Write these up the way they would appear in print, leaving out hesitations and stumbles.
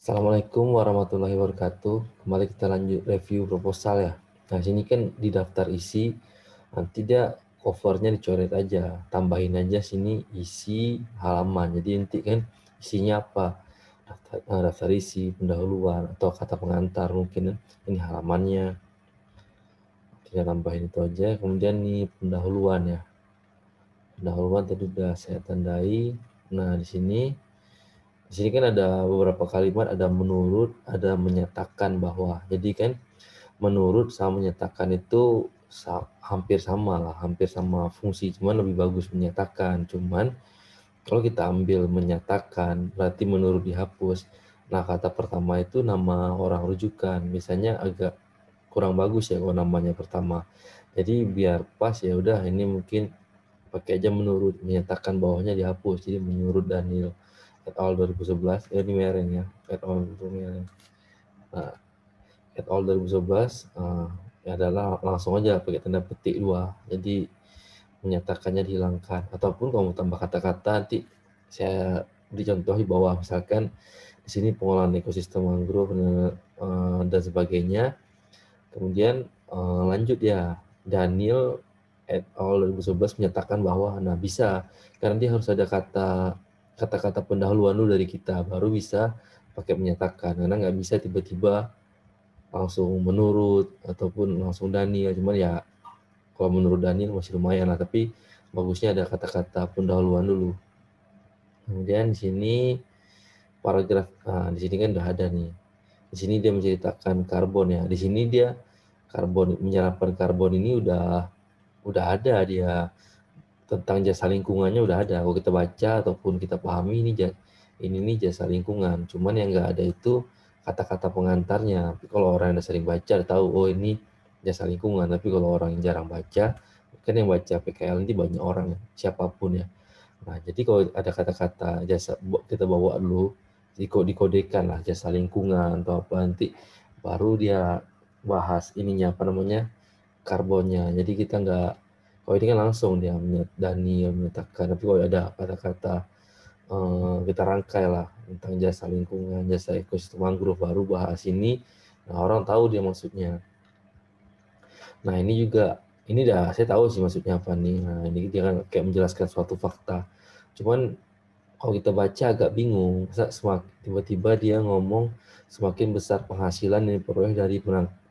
Assalamualaikum warahmatullahi wabarakatuh. Kembali kita lanjut review proposal ya. Nah, sini kan di daftar isi, nanti dia covernya dicoret aja. Tambahin aja sini isi halaman. Jadi nanti kan isinya apa? Daftar isi, pendahuluan, atau kata pengantar mungkin kan. Ini halamannya. Tinggal tambahin itu aja. Kemudian nih pendahuluan ya. Pendahuluan tadi udah saya tandai. Nah, di sini kan ada beberapa kalimat, ada menurut, ada menyatakan bahwa. Jadi kan menurut sama menyatakan itu hampir sama lah, hampir sama fungsi, cuman lebih bagus menyatakan. Cuman kalau kita ambil menyatakan, berarti menurut dihapus. Nah, kata pertama itu nama orang rujukan, misalnya agak kurang bagus ya kalau namanya pertama. Jadi biar pas ya udah ini mungkin pakai aja menurut, menyatakan bawahnya dihapus. Jadi menurut Daniel et al 2011, ini mereng ya, et al itu mereng. Nah, et al 2011 ya adalah langsung aja pakai tanda petik 2. Jadi menyatakannya dihilangkan. Ataupun kalau mau tambah kata-kata nanti saya beri contoh di bawah, misalkan di sini pengolahan ekosistem mangrove dan sebagainya. Kemudian lanjut ya, Daniel et al 2011 menyatakan bahwa nah bisa, karena dia harus ada kata-kata pendahuluan dulu dari kita baru bisa pakai menyatakan, karena nggak bisa tiba-tiba langsung menurut ataupun langsung Daniel. Cuman ya kalau menurut Daniel masih lumayan lah, tapi bagusnya ada kata-kata pendahuluan dulu. Kemudian di sini paragraf, di sini kan udah ada nih. Di sini dia menceritakan karbon ya. Di sini dia menyerapkan karbon ini udah ada dia, tentang jasa lingkungannya udah ada. Kalau kita baca ataupun kita pahami ini nih jasa lingkungan. Cuman yang nggak ada itu kata-kata pengantarnya. Tapi kalau orang yang sering baca tahu oh ini jasa lingkungan. Tapi kalau orang yang jarang baca, kan yang baca PKL ini banyak orang ya, siapapun ya. Nah, jadi kalau ada kata-kata jasa, kita bawa dulu, dikodekan lah jasa lingkungan atau apa, nanti baru dia bahas ininya, apa namanya, karbonnya. Jadi kita nggak, kalau ini kan langsung dia Daniel menyatakan, tapi kalau ada kata-kata kita rangkai lah tentang jasa lingkungan, jasa ekosistem mangrove, baru bahas ini. Nah, orang tahu dia maksudnya. Nah, ini juga, ini dah saya tahu sih maksudnya apa nih. Nah, ini dia kan kayak menjelaskan suatu fakta. Cuman kalau kita baca agak bingung, tiba-tiba dia ngomong semakin besar penghasilan yang diperoleh dari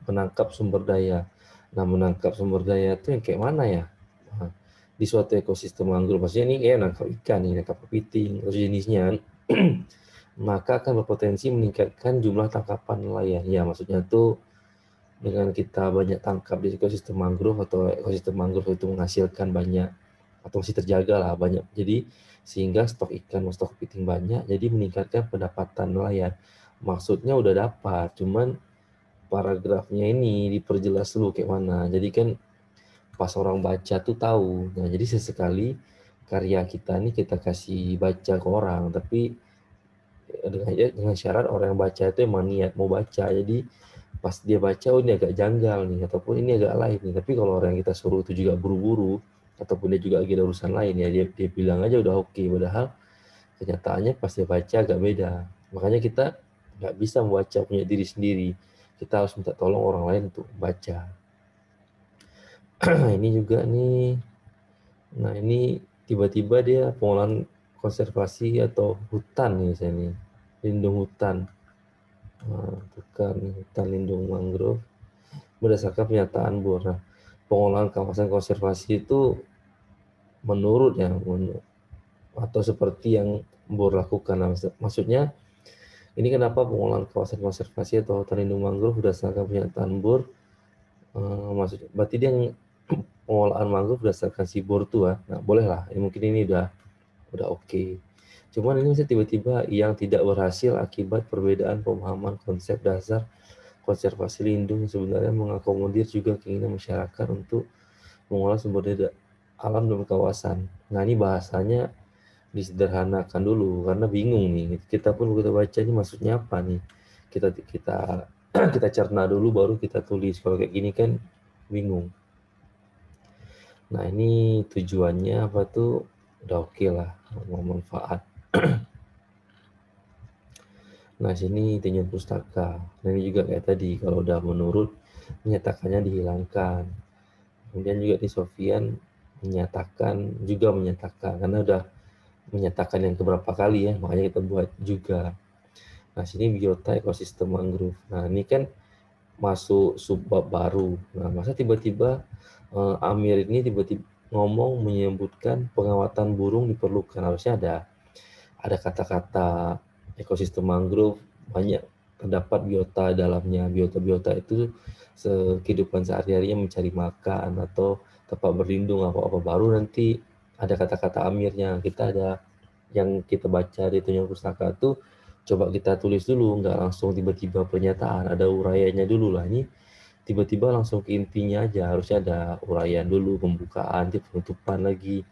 menangkap sumber daya. Nah, menangkap sumber daya itu yang kayak mana ya? Nah, di suatu ekosistem mangrove, maksudnya ini kayak nangkap ikan, nih, nangkap kepiting, atau jenisnya, maka akan berpotensi meningkatkan jumlah tangkapan nelayan. Ya, maksudnya tuh dengan kita banyak tangkap di ekosistem mangrove atau ekosistem mangrove itu menghasilkan banyak atau masih terjaga lah banyak, jadi sehingga stok ikan, stok kepiting banyak, jadi meningkatkan pendapatan nelayan. Maksudnya udah dapat, cuman paragrafnya ini diperjelas dulu kayak mana, jadi kan pas orang baca tuh tahu. Nah, jadi sesekali karya kita nih kita kasih baca ke orang, tapi dengan syarat orang yang baca itu emang niat mau baca. Jadi pas dia baca, oh ini agak janggal nih, ataupun ini agak lain nih. Tapi kalau orang yang kita suruh itu juga buru-buru, ataupun dia juga lagi ada urusan lain ya, dia bilang aja udah oke. Padahal kenyataannya pas dia baca agak beda. Makanya kita nggak bisa membaca punya diri sendiri. Kita harus minta tolong orang lain untuk baca. Ini juga nih, nah ini tiba-tiba dia pengolahan konservasi atau hutan nih saya nih, lindung hutan. Nah, bukan hutan lindung mangrove berdasarkan pernyataan BOR. Nah, pengolahan kawasan konservasi itu menurut ya, atau seperti yang BOR lakukan. Nah, maksudnya ini kenapa pengolahan kawasan konservasi atau hutan lindung mangrove berdasarkan pernyataan BOR, maksudnya berarti dia pengolahan mangrove berdasarkan si BOR tuh ya. Nah, boleh lah, mungkin ini udah oke. Cuman ini bisa tiba-tiba yang tidak berhasil akibat perbedaan pemahaman konsep dasar konservasi lindung sebenarnya mengakomodir juga keinginan masyarakat untuk mengolah sumber daya alam dalam kawasan. Nah, ini bahasanya disederhanakan dulu karena bingung nih. Kita pun kita baca ini maksudnya apa nih. Kita kita kita cerna dulu baru kita tulis. Kalau kayak gini kan bingung. Nah, ini tujuannya apa tuh udah oke lah, mau manfaat. Nah, sini tinjauan pustaka. Nah, ini juga kayak tadi, kalau udah menurut, menyatakannya dihilangkan. Kemudian juga di Sofian menyatakan, karena udah menyatakan yang keberapa kali ya, makanya kita buat juga. Nah, sini biota ekosistem mangrove. Nah, ini kan masuk subbab baru. Nah, masa tiba-tiba Amir ini tiba-tiba ngomong menyebutkan pengamatan burung diperlukan. Harusnya ada kata-kata ekosistem mangrove, banyak terdapat biota dalamnya. Biota-biota itu kehidupan sehari-harinya mencari makan atau tempat berlindung apa-apa, baru nanti ada kata-kata amirnya. Kita ada yang kita baca di Tunjang Pustaka tuh, coba kita tulis dulu, nggak langsung tiba-tiba pernyataan, ada uraiannya dulu lah. Ini tiba-tiba langsung ke intinya aja, harusnya ada uraian dulu, pembukaan, penutupan lagi.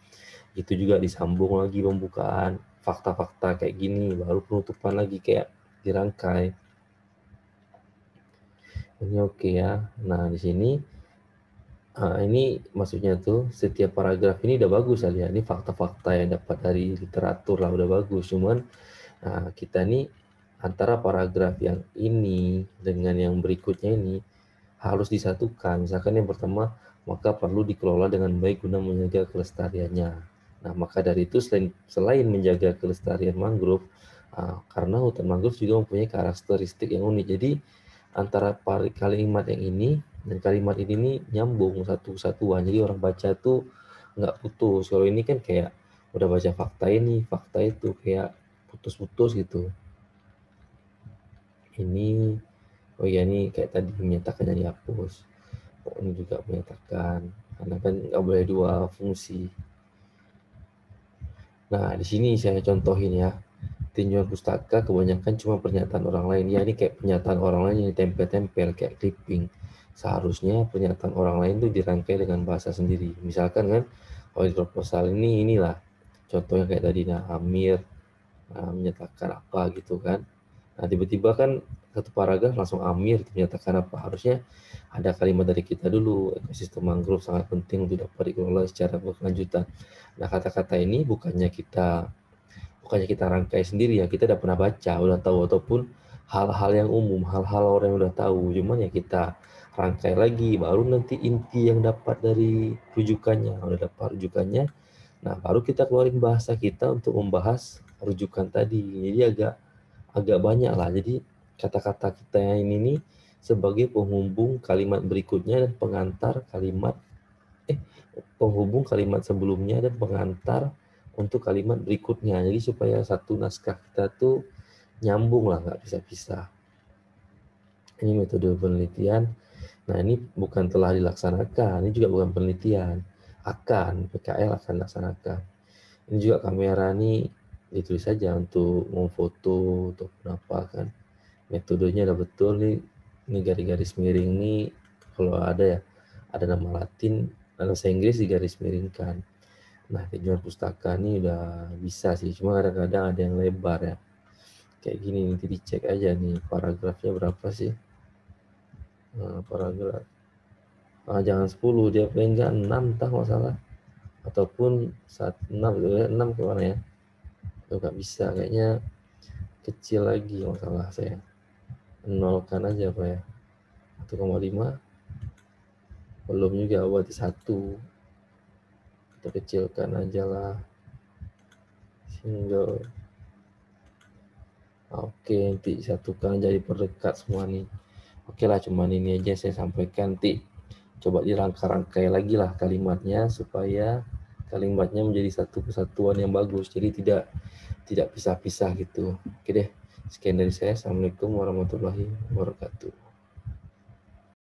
Itu juga disambung lagi pembukaan, fakta-fakta kayak gini, baru penutupan lagi kayak dirangkai. Ini oke ya. Nah, di sini ini maksudnya tuh setiap paragraf ini udah bagus ya. Ini fakta-fakta yang dapat dari literatur lah udah bagus. Cuman kita nih antara paragraf yang ini dengan yang berikutnya ini harus disatukan. Misalkan yang pertama, maka perlu dikelola dengan baik guna menjaga kelestariannya. Nah, maka dari itu selain menjaga kelestarian mangrove, karena hutan mangrove juga mempunyai karakteristik yang unik. Jadi antara kalimat yang ini dan kalimat ini nih nyambung satu kesatuan. Jadi orang baca tuh nggak putus. Kalau ini kan kayak udah baca fakta ini, fakta itu kayak putus-putus gitu. Ini, oh ya ini kayak tadi menyatakannya dihapus. Oh, ini juga menyatakan, karena kan nggak boleh dua fungsi. Nah, di sini saya contohin ya. Tinjauan pustaka kebanyakan cuma pernyataan orang lain. Ya, ini kayak pernyataan orang lain yang ditempel-tempel kayak clipping. Seharusnya pernyataan orang lain itu dirangkai dengan bahasa sendiri. Misalkan kan, kalau di proposal ini inilah contohnya kayak tadi, nah Amir menyatakan apa gitu kan. Nah, tiba-tiba kan satu paragraf langsung Amir menyatakan apa. Harusnya ada kalimat dari kita dulu, ekosistem mangrove sangat penting untuk dapat dikelola secara berkelanjutan. Nah, kata-kata ini bukannya kita rangkai sendiri ya, kita udah pernah baca, udah tahu, ataupun hal-hal yang umum, hal-hal orang yang udah tahu, cuman ya kita rangkai lagi, baru nanti inti yang dapat dari rujukannya, udah dapat rujukannya, nah baru kita keluarin bahasa kita untuk membahas rujukan tadi. Jadi agak agak banyak lah, jadi kata-kata kita yang ini nih sebagai penghubung kalimat berikutnya dan penghubung kalimat sebelumnya dan pengantar untuk kalimat berikutnya. Jadi supaya satu naskah kita tuh nyambung lah, nggak pisah-pisah. Ini metode penelitian. Nah, ini bukan telah dilaksanakan, ini juga bukan penelitian. PKL akan laksanakan. Ini juga kamera nih ditulis saja untuk memfoto ataupun apa kan. Metodenya udah betul nih. Ini garis-garis miring nih, kalau ada ya, ada nama Latin, bahasa Inggris digaris miringkan. Nah, tinjauan pustaka ini udah bisa sih, cuma kadang-kadang ada yang lebar ya. Kayak gini, nanti dicek aja nih, paragrafnya berapa sih. Nah, paragraf. Jangan 10, dia paling enggak 6 tak masalah. Ataupun 6 kemana ya. Nggak bisa, kayaknya kecil lagi masalah saya. Nolkan aja apa ya. 1,5. Belum juga, buat 1. Kita kecilkan aja lah. Single. Oke, nanti satukan jadi perdekat semua nih. Oke lah, cuman ini aja saya sampaikan. Nanti coba dirangkai lagi lah kalimatnya supaya kalimatnya menjadi satu kesatuan yang bagus. Jadi tidak pisah-pisah gitu. Oke deh, sekian dari saya. Assalamualaikum warahmatullahi wabarakatuh.